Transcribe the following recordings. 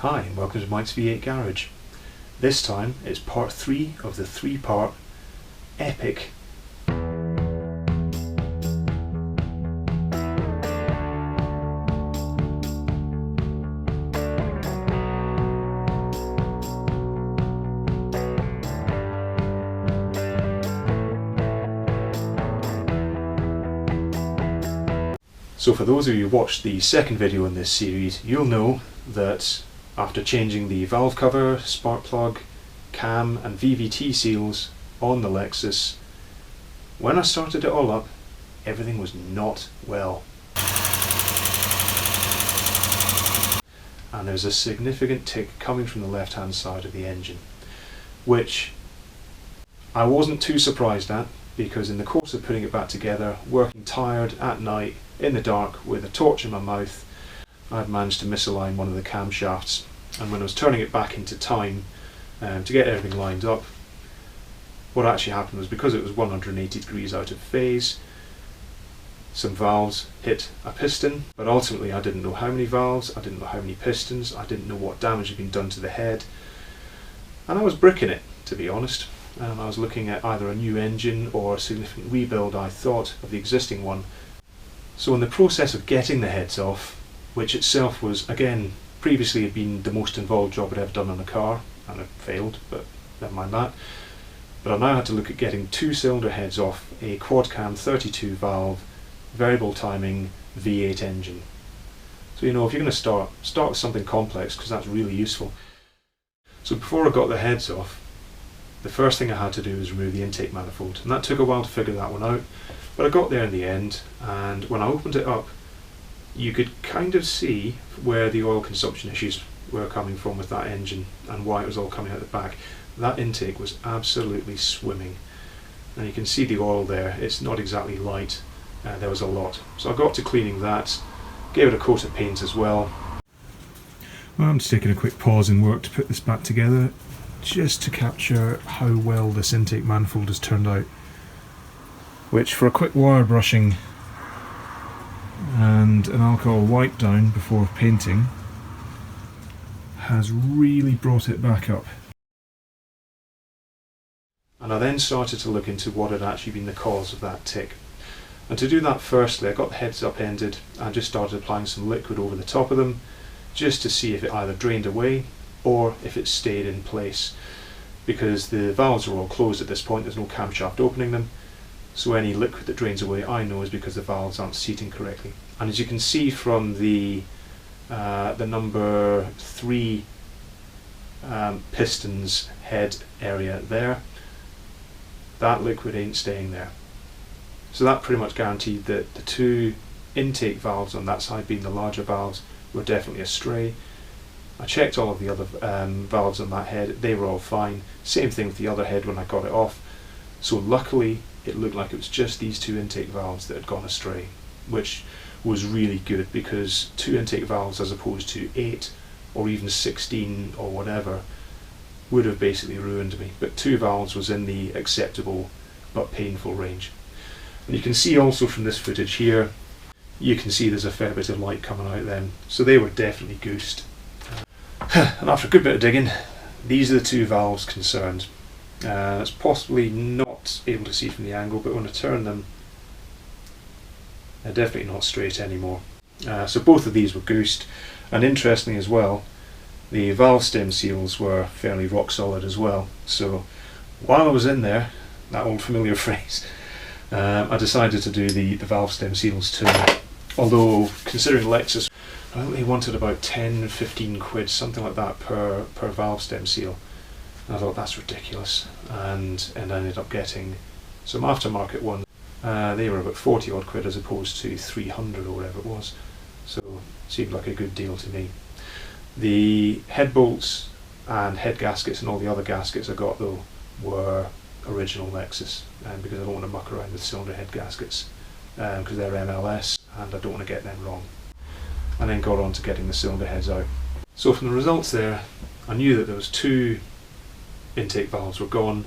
Hi and welcome to Mike's V8 Garage. This time it's part 3 of the 3-part epic So for those of you who watched the second video in this series, you'll know that after changing the valve cover, spark plug, cam and VVT seals on the Lexus, when I started it all up, everything was not well. And there's a significant tick coming from the left hand side of the engine, which I wasn't too surprised at, because in the course of putting it back together, working tired at night in the dark with a torch in my mouth, I'd managed to misalign one of the camshafts, and when I was turning it back into time to get everything lined up, what actually happened was, because it was 180 degrees out of phase, some valves hit a piston, but ultimately I didn't know how many valves, I didn't know how many pistons, I didn't know what damage had been done to the head, and I was bricking it, to be honest. I was looking at either a new engine or a significant rebuild, I thought, of the existing one. So in the process of getting the heads off, which itself was, again, previously had been the most involved job I'd ever done on a car, and it failed, but never mind that. But I now had to look at getting 2 cylinder heads off a quad cam 32 valve, variable timing V8 engine. So if you're going to start with something complex, because that's really useful. So before I got the heads off, the first thing I had to do was remove the intake manifold, and that took a while to figure that one out, but I got there in the end. And when I opened it up, you could kind of see where the oil consumption issues were coming from with that engine and why it was all coming out the back. That intake was absolutely swimming, and you can see the oil there. It's not exactly light, there was a lot. So I got to cleaning that, gave it a coat of paint as well. Well, I'm just taking a quick pause in work to put this back together, just to capture how well this intake manifold has turned out, which for a quick wire brushing and an alcohol wipe down before painting has really brought it back up. And I then started to look into what had actually been the cause of that tick. And to do that, firstly I got the heads upended and just started applying some liquid over the top of them, just to see if it either drained away or if it stayed in place, because the valves are all closed at this point, there's no camshaft opening them, so any liquid that drains away I know is because the valves aren't seating correctly. And as you can see from the number 3 pistons head area there, that liquid ain't staying there. So that pretty much guaranteed that the 2 intake valves on that side, being the larger valves, were definitely astray. I checked all of the other valves on that head, they were all fine. Same thing with the other head when I got it off. So luckily it looked like it was just these 2 intake valves that had gone astray, which was really good, because 2 intake valves as opposed to 8 or even 16 or whatever would have basically ruined me. But 2 valves was in the acceptable but painful range. And you can see also from this footage here, you can see there's a fair bit of light coming out then, so they were definitely goosed. And after a good bit of digging, these are the 2 valves concerned. It's possibly not able to see from the angle, but when I turn them, they're definitely not straight anymore. So both of these were goosed, and interestingly as well, the valve stem seals were fairly rock solid as well. So while I was in there, that old familiar phrase, I decided to do the valve stem seals too. Although, considering Lexus, I think they wanted about 10-15 quid, something like that, per valve stem seal. And I thought, that's ridiculous, and I ended up getting some aftermarket ones. They were about 40 odd quid as opposed to 300 or whatever it was, so it seemed like a good deal to me. The head bolts and head gaskets and all the other gaskets I got though were original Lexus, because I don't want to muck around with cylinder head gaskets, because they're MLS and I don't want to get them wrong. And then got on to getting the cylinder heads out. So from the results there, I knew that there was 2 intake valves were gone,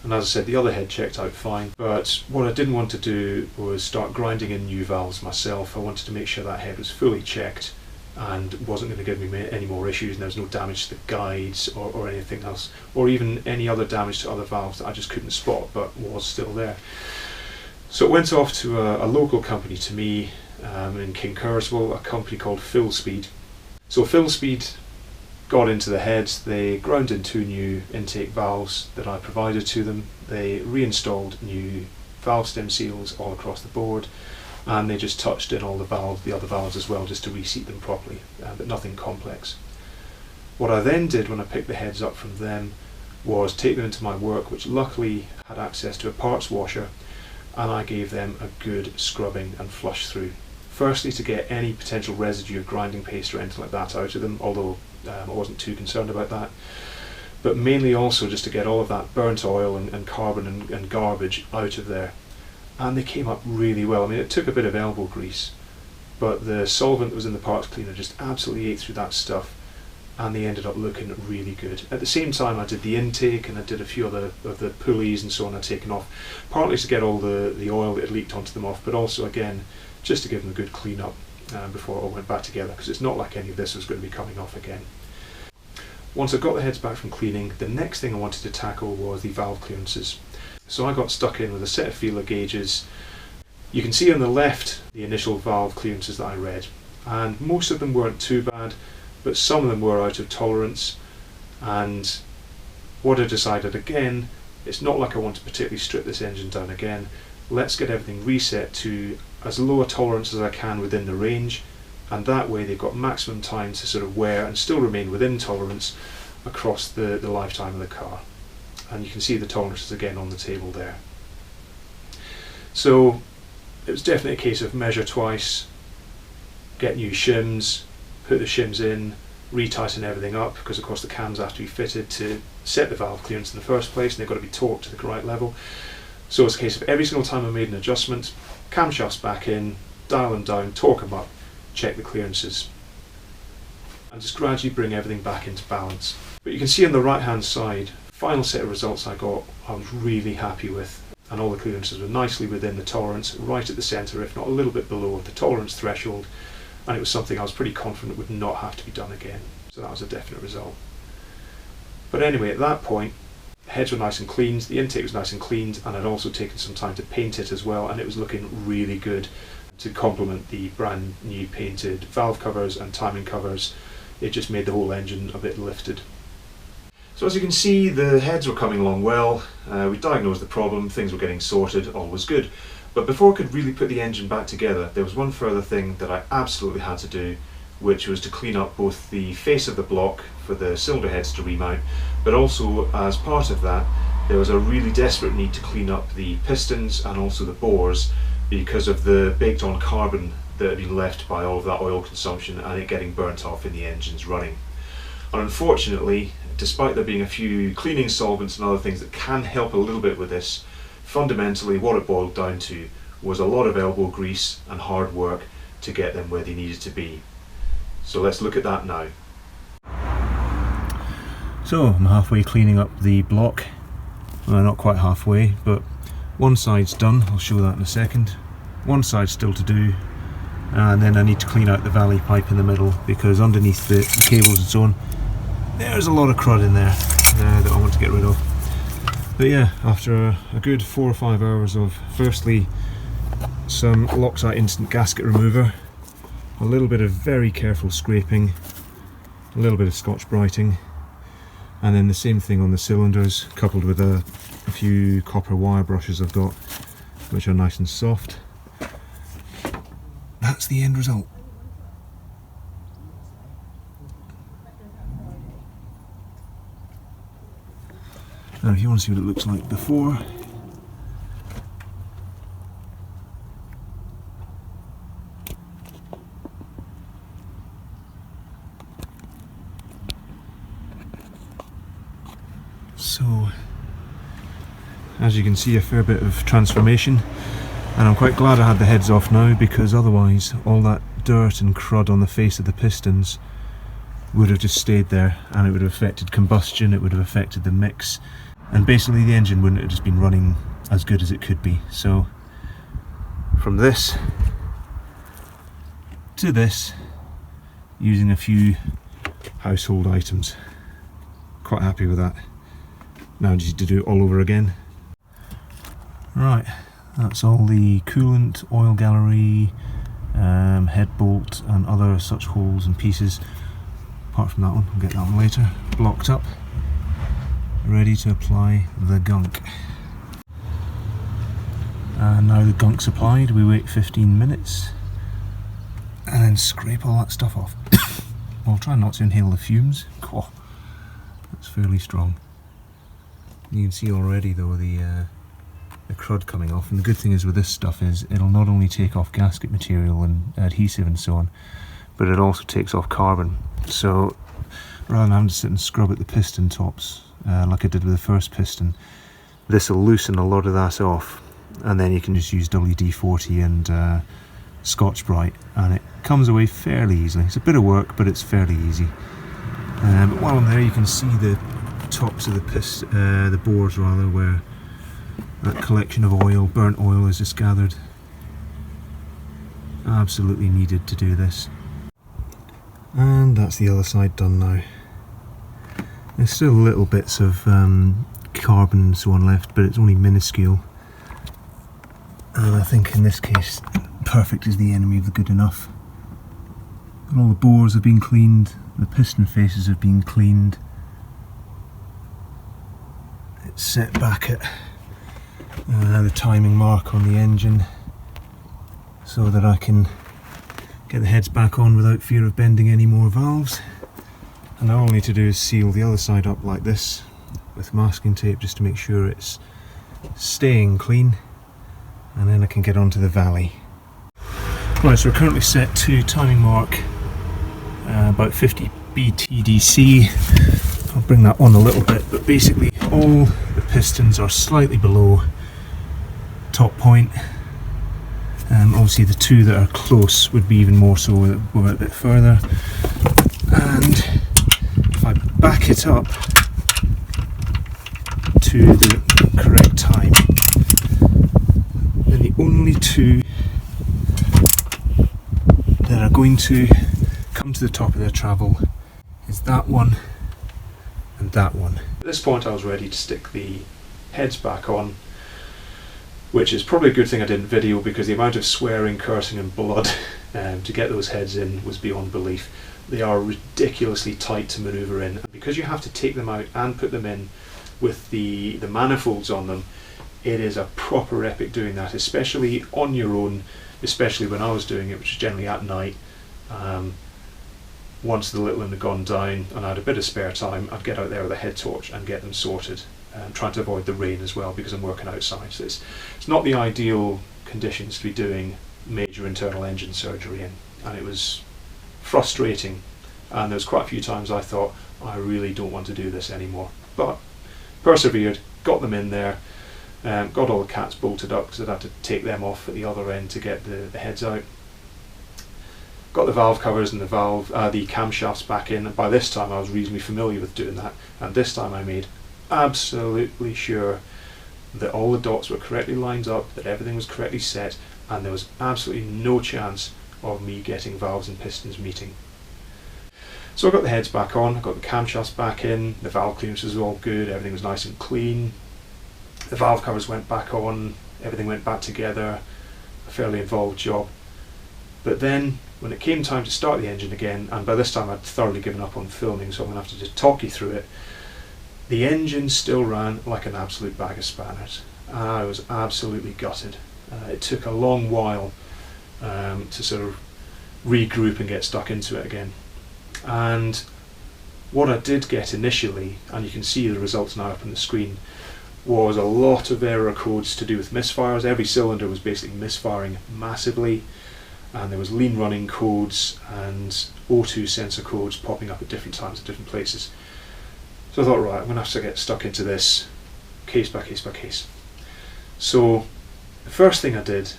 and as I said, the other head checked out fine. But what I didn't want to do was start grinding in new valves myself. I wanted to make sure that head was fully checked and wasn't going to give me any more issues, and there was no damage to the guides or anything else, or even any other damage to other valves that I just couldn't spot but was still there. So it went off to a local company to me in Kincarswell, a company called Fill Speed. So Fill Speed got into the heads, they ground in 2 new intake valves that I provided to them, they reinstalled new valve stem seals all across the board, and they just touched in all the other valves as well, just to reseat them properly, but nothing complex. What I then did when I picked the heads up from them was take them into my work, which luckily had access to a parts washer, and I gave them a good scrubbing and flush through. Firstly, to get any potential residue of grinding paste or anything like that out of them, although I wasn't too concerned about that, but mainly also just to get all of that burnt oil and carbon and garbage out of there. And they came up really well. I mean, it took a bit of elbow grease, but the solvent that was in the parts cleaner just absolutely ate through that stuff, and they ended up looking really good. At the same time, I did the intake, and I did a few other of the pulleys and so on I'd taken off, partly to get all the oil that had leaked onto them off, but also again just to give them a good clean up before it all went back together, because it's not like any of this was going to be coming off again. Once I got the heads back from cleaning, the next thing I wanted to tackle was the valve clearances. So I got stuck in with a set of feeler gauges. You can see on the left the initial valve clearances that I read, and most of them weren't too bad, but some of them were out of tolerance. And what I decided, again, it's not like I want to particularly strip this engine down again. Let's get everything reset to as low a tolerance as I can within the range, and that way they've got maximum time to sort of wear and still remain within tolerance across the lifetime of the car. And you can see the tolerances again on the table there. So it was definitely a case of measure twice, get new shims, put the shims in, retighten everything up, because of course the cams have to be fitted to set the valve clearance in the first place, and they've got to be torqued to the right level. So it's a case of every single time I made an adjustment, camshafts back in, dial them down, torque them up, check the clearances, and just gradually bring everything back into balance. But you can see on the right hand side, final set of results I got, I was really happy with, and all the clearances were nicely within the tolerance, right at the centre, if not a little bit below the tolerance threshold, and it was something I was pretty confident would not have to be done again. So that was a definite result. But anyway, at that point, the heads were nice and cleaned, the intake was nice and cleaned, and I'd also taken some time to paint it as well, and it was looking really good to complement the brand new painted valve covers and timing covers. It just made the whole engine a bit lifted. So as you can see, the heads were coming along well, we diagnosed the problem, things were getting sorted, all was good. But before I could really put the engine back together, there was one further thing that I absolutely had to do, which was to clean up both the face of the block for the cylinder heads to remount, but also as part of that, there was a really desperate need to clean up the pistons and also the bores, because of the baked on carbon that had been left by all of that oil consumption and it getting burnt off in the engines running. And unfortunately, despite there being a few cleaning solvents and other things that can help a little bit with this, fundamentally what it boiled down to was a lot of elbow grease and hard work to get them where they needed to be. So let's look at that now. So I'm halfway cleaning up the block. Well, not quite halfway, but one side's done, I'll show that in a second. One side's still to do, and then I need to clean out the valley pipe in the middle, because underneath the cables and so on, there's a lot of crud in there that I want to get rid of. But yeah, after a good 4 or 5 hours of firstly some Lexus instant gasket remover, a little bit of very careful scraping, a little bit of Scotch Brighting, and then the same thing on the cylinders, coupled with a few copper wire brushes I've got, which are nice and soft. That's the end result. And if you want to see what it looks like before, so as you can see, a fair bit of transformation, and I'm quite glad I had the heads off now, because otherwise all that dirt and crud on the face of the pistons would have just stayed there, and it would have affected combustion, it would have affected the mix, and basically the engine wouldn't have just been running as good as it could be. So from this to this using a few household items. Quite happy with that. Now I just need to do it all over again. Right, that's all the coolant, oil gallery, head bolt and other such holes and pieces. Apart from that one, we'll get that one later. Blocked up, ready to apply the gunk. And now the gunk's applied, we wait 15 minutes and then scrape all that stuff off. We'll try not to inhale the fumes. Cool. That's fairly strong. You can see already though the crud coming off, and the good thing is with this stuff is it'll not only take off gasket material and adhesive and so on, but it also takes off carbon. So rather than having to sit and scrub at the piston tops like I did with the first piston, this will loosen a lot of that off, and then you can just use WD-40 and Scotch-Brite and it comes away fairly easily. It's a bit of work, but it's fairly easy. But while I'm there, you can see the tops of the bores rather, where that collection of oil, burnt oil, is just gathered. Absolutely needed to do this. And that's the other side done now. There's still little bits of carbon and so on left, but it's only minuscule. And I think in this case, perfect is the enemy of the good enough. And all the bores have been cleaned, the piston faces have been cleaned. It's set back at the timing mark on the engine so that I can get the heads back on without fear of bending any more valves. And all I need to do is seal the other side up like this with masking tape just to make sure it's staying clean, and then I can get onto the valley. Right, so we're currently set to timing mark about 50 BTDC. I'll bring that on a little bit, but basically all the pistons are slightly below top point. Obviously the two that are close would be even more so that we're a bit further. And if I back it up to the correct time, then the only two that are going to come to the top of their travel is that one and that one. At this point I was ready to stick the heads back on, which is probably a good thing I didn't video, because the amount of swearing, cursing and blood to get those heads in was beyond belief. They are ridiculously tight to manoeuvre in. Because you have to take them out and put them in with the manifolds on them, it is a proper epic doing that, especially on your own, especially when I was doing it, which is generally at night. Once the little one had gone down and I had a bit of spare time, I'd get out there with a head torch and get them sorted. Trying to avoid the rain as well, because I'm working outside, so it's not the ideal conditions to be doing major internal engine surgery in, and it was frustrating, and there was quite a few times I thought I really don't want to do this anymore, but persevered, got them in there, got all the cats bolted up because I'd had to take them off at the other end to get the heads out, got the valve covers and the camshafts back in, and by this time I was reasonably familiar with doing that, and this time I made absolutely sure that all the dots were correctly lined up, that everything was correctly set, and there was absolutely no chance of me getting valves and pistons meeting. So I got the heads back on, I got the camshafts back in, the valve clearances were all good, everything was nice and clean, the valve covers went back on, everything went back together, a fairly involved job. But then when it came time to start the engine again, and by this time I'd thoroughly given up on filming, so I'm going to have to just talk you through it, the engine still ran like an absolute bag of spanners. I was absolutely gutted. It took a long while to sort of regroup and get stuck into it again. And what I did get initially, and you can see the results now up on the screen, was a lot of error codes to do with misfires. Every cylinder was basically misfiring massively, and there was lean running codes and O2 sensor codes popping up at different times at different places. So I thought, right, I'm going to have to get stuck into this case by case by case. So the first thing I did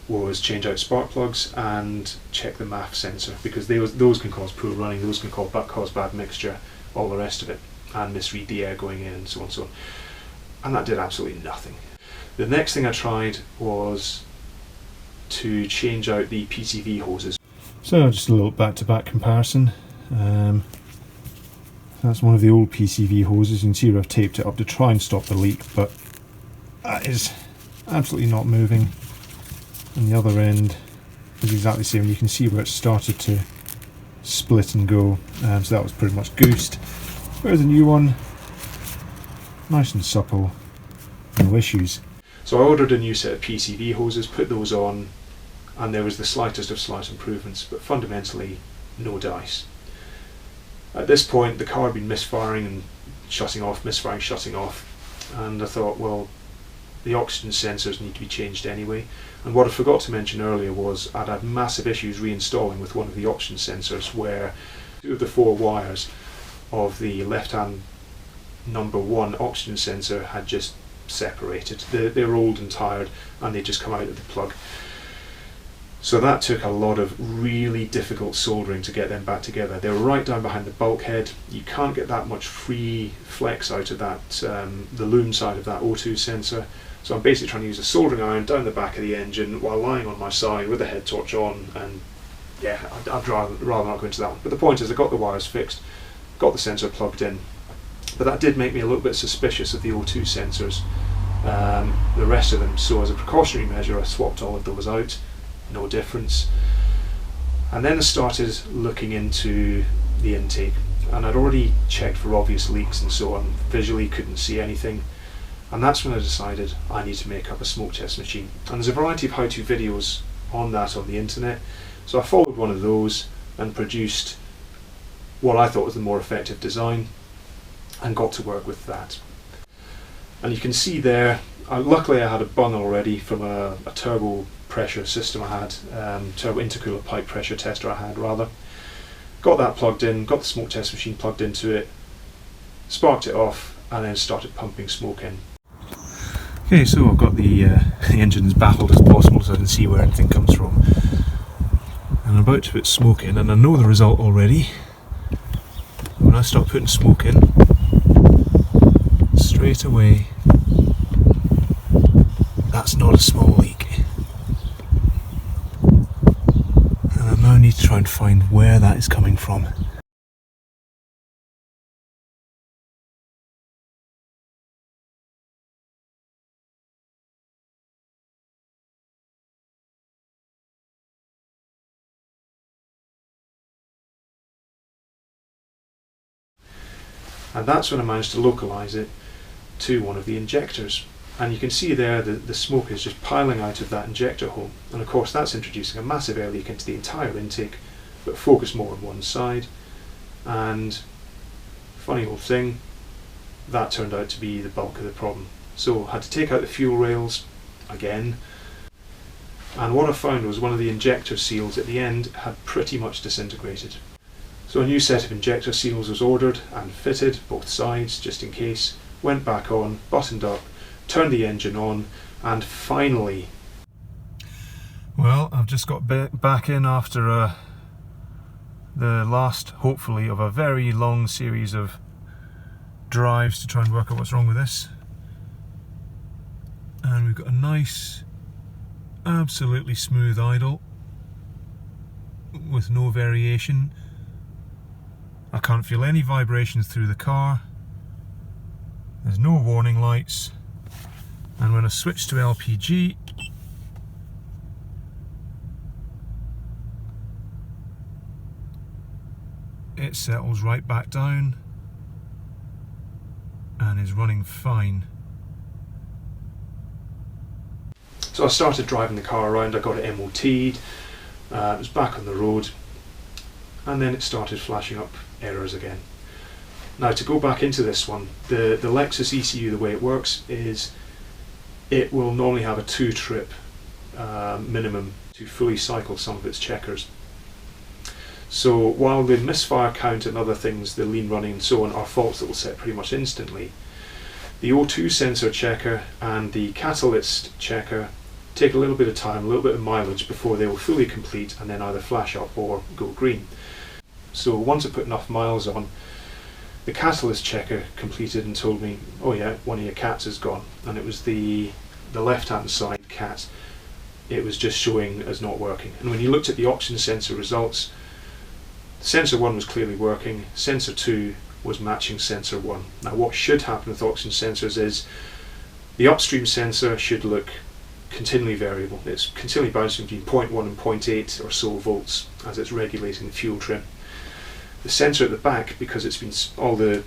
was change out spark plugs and check the MAF sensor, because those can cause poor running, those can cause bad mixture, all the rest of it, and misread the air going in and so on and so on. And that did absolutely nothing. The next thing I tried was to change out the PCV hoses. So just a little back-to-back comparison. That's one of the old PCV hoses. You can see where I've taped it up to try and stop the leak, but that is absolutely not moving. And the other end is exactly the same. You can see where it started to split and go, so that was pretty much goosed. Whereas the new one, nice and supple, no issues. So I ordered a new set of PCV hoses, put those on, and there was the slightest of slight improvements, but fundamentally no dice. At this point the car had been misfiring and shutting off, misfiring, shutting off, and I thought, well, the oxygen sensors need to be changed anyway. And what I forgot to mention earlier was I'd had massive issues reinstalling with one of the oxygen sensors, where 2 of the 4 wires of the left-hand number 1 oxygen sensor had just separated. They're old and tired, and they just come out of the plug. So that took a lot of really difficult soldering to get them back together. They were right down behind the bulkhead. You can't get that much free flex out of that, the loom side of that O2 sensor. So I'm basically trying to use a soldering iron down the back of the engine while lying on my side with the head torch on, and yeah, I'd rather not go into that one. But the point is, I got the wires fixed, got the sensor plugged in, but that did make me a little bit suspicious of the O2 sensors, the rest of them. So as a precautionary measure, I swapped all of those out, no difference. And then I started looking into the intake, and I'd already checked for obvious leaks and so on. Visually couldn't see anything. And that's when I decided I need to make up a smoke test machine. And there's a variety of how-to videos on that on the internet. So I followed one of those and produced what I thought was the more effective design and got to work with that. And you can see there, luckily I had a bung already from a turbo pressure system I had, turbo intercooler pipe pressure tester I had rather. Got that plugged in, got the smoke test machine plugged into it, sparked it off, and then started pumping smoke in. Okay, so I've got the engine as baffled as possible so I can see where anything comes from. And I'm about to put smoke in, and I know the result already. When I start putting smoke in, straight away, that's not a small leak. And I now need to try and find where that is coming from. And that's when I managed to localise it to one of the injectors. And you can see there the smoke is just piling out of that injector hole. And of course that's introducing a massive air leak into the entire intake, but focused more on one side. And funny old thing, that turned out to be the bulk of the problem. So I had to take out the fuel rails again. And what I found was one of the injector seals at the end had pretty much disintegrated. So a new set of injector seals was ordered and fitted, both sides, just in case, went back on, buttoned up, turned the engine on, and finally... Well, I've just got back in after the last, hopefully, of a very long series of drives to try and work out what's wrong with this. And we've got a nice, absolutely smooth idle, with no variation. I can't feel any vibrations through the car. There's no warning lights. And when I switch to LPG, it settles right back down and is running fine. So I started driving the car around, I got it MOT'd, it was back on the road, and then it started flashing up errors again. Now to go back into this one, the Lexus ECU, the way it works is it will normally have a 2-trip minimum to fully cycle some of its checkers. So while the misfire count and other things, the lean running and so on, are faults that will set pretty much instantly, the O2 sensor checker and the catalyst checker take a little bit of time, a little bit of mileage before they will fully complete and then either flash up or go green. So once I put enough miles on, the catalyst checker completed and told me, oh yeah, one of your cats is gone. And it was the left hand side cat. it was just showing as not working. And when you looked at the oxygen sensor results, sensor 1 was clearly working, sensor 2 was matching sensor 1. Now what should happen with oxygen sensors is the upstream sensor should look continually variable. It's continually bouncing between 0.1 and 0.8 or so volts as it's regulating the fuel trim. The sensor at the back, because it's been all the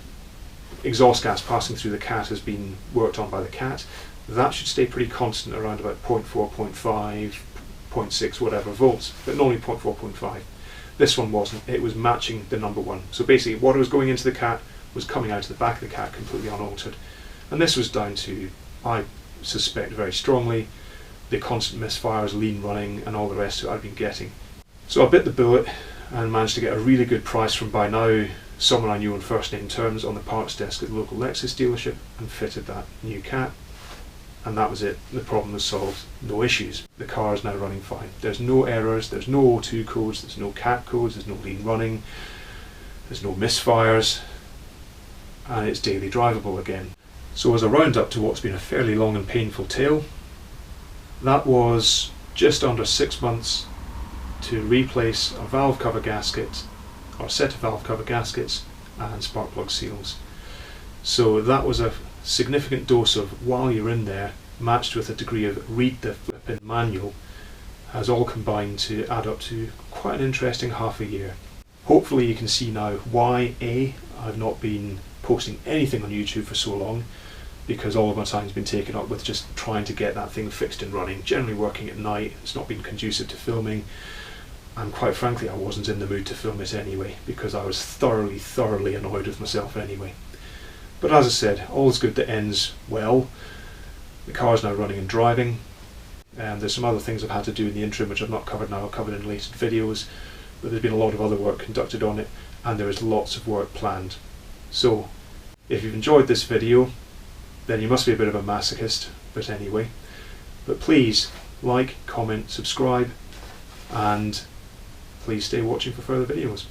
exhaust gas passing through the cat has been worked on by the cat, that should stay pretty constant around about 0.4, 0.5, 0.6, whatever volts, but normally 0.4, 0.5. This one wasn't, it was matching the number 1. So basically what was going into the cat was coming out of the back of the cat completely unaltered. And this was down to, I suspect very strongly, the constant misfires, lean running and all the rest of it I've been getting. So I bit the bullet and managed to get a really good price from, by now, someone I knew on first name terms on the parts desk at the local Lexus dealership, and fitted that new cat. And that was it. The problem was solved. No issues. The car is now running fine. There's no errors, there's no O2 codes, there's no cat codes, there's no lean running, there's no misfires, and it's daily drivable again. So as a roundup to what's been a fairly long and painful tale, that was just under 6 months to replace a valve cover gasket, or a set of valve cover gaskets and spark plug seals. So that was a significant dose of while you're in there, matched with a degree of read the flipping manual, has all combined to add up to quite an interesting half a year. Hopefully you can see now why I've not been posting anything on YouTube for so long, because all of my time's been taken up with just trying to get that thing fixed and running, generally working at night. It's not been conducive to filming, and quite frankly I wasn't in the mood to film it anyway, because I was thoroughly annoyed with myself anyway. But as I said, all is good that ends well. The car's now running and driving, and there's some other things I've had to do in the interim which I've not covered now, I'll cover in related videos, but there's been a lot of other work conducted on it, and there is lots of work planned. So if you've enjoyed this video, then you must be a bit of a masochist, but anyway. But please like, comment, subscribe, and please stay watching for further videos.